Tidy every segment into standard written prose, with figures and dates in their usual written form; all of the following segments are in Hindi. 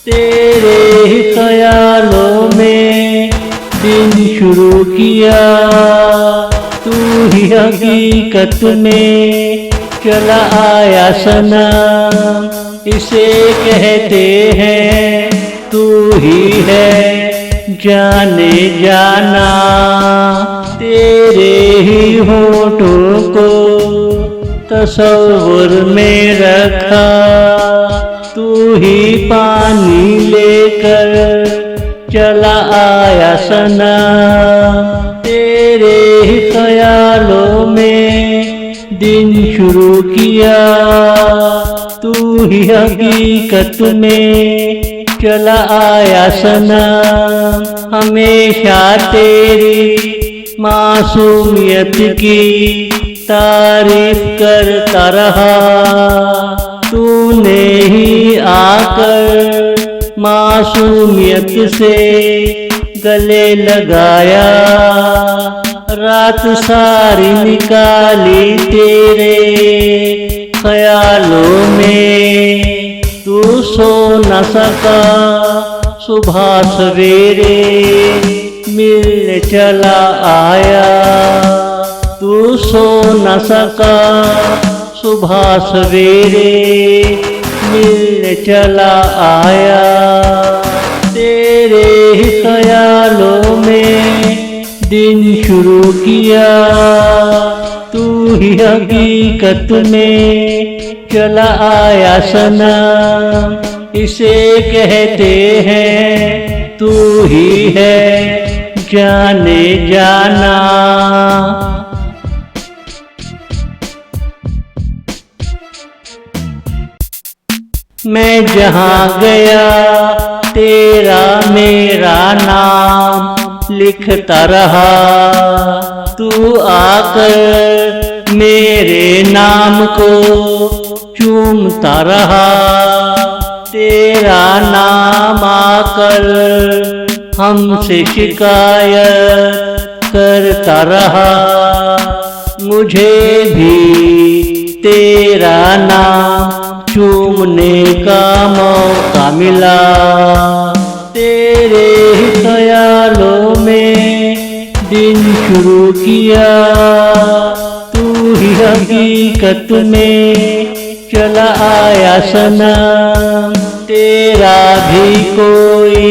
तेरे ही ख्यालों में दिन शुरू किया, तू ही हकीकत में चला आया सनम। इसे कहते हैं तू ही है जाने जाना, तेरे ही होठों को तसव्वुर में रखा, तू ही पानी लेकर चला आया सनम। तेरे ही ख्यालों में दिन शुरू किया, तू ही हकीकत में चला आया सनम। हमेशा तेरी मासूमियत की तारीफ करता रहा, तूने ही आकर मासूमियत से गले लगाया। रात सारी निकाली तेरे ख्यालों में, तू सो न सका सुबह सवेरे मिलने चला आया। तू सो न सका सुबह सवेरे मिलने चला आया। तेरे ही ख्यालों में दिन शुरू किया, तू ही हकीकत में चला आया सनम। इसे कहते हैं तू ही है जाने जाना। मैं जहाँ गया तेरा मेरा नाम लिखता रहा, तू आकर मेरे नाम को चूमता रहा। तेरा नाम आकर हमसे शिकायत करता रहा, मुझे भी तेरा नाम चूमने का मौका मिला। तेरे ही ख्यालों में दिन शुरू किया, तू ही हकीकत में चला आया सनम। तेरा भी कोई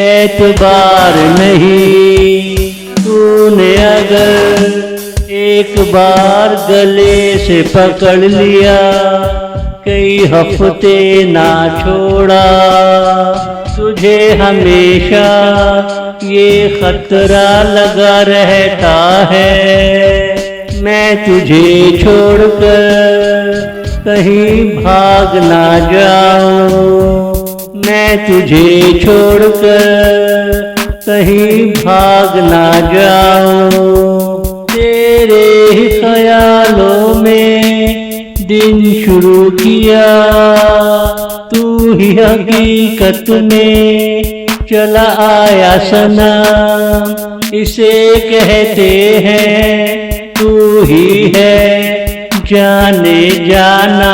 एतबार नहीं, तूने अगर एक बार गले से पकड़ लिया, कई हफ्ते ना छोड़ा। तुझे हमेशा ये खतरा लगा रहता है, मैं तुझे छोड़कर कहीं भाग ना जाऊं। मैं तुझे छोड़कर कहीं भाग ना जाऊं। तेरे ही ख्यालों में दिन शुरू किया, तू ही हकीकत में चला आया सनम। इसे कहते हैं तू ही है जाने जाना।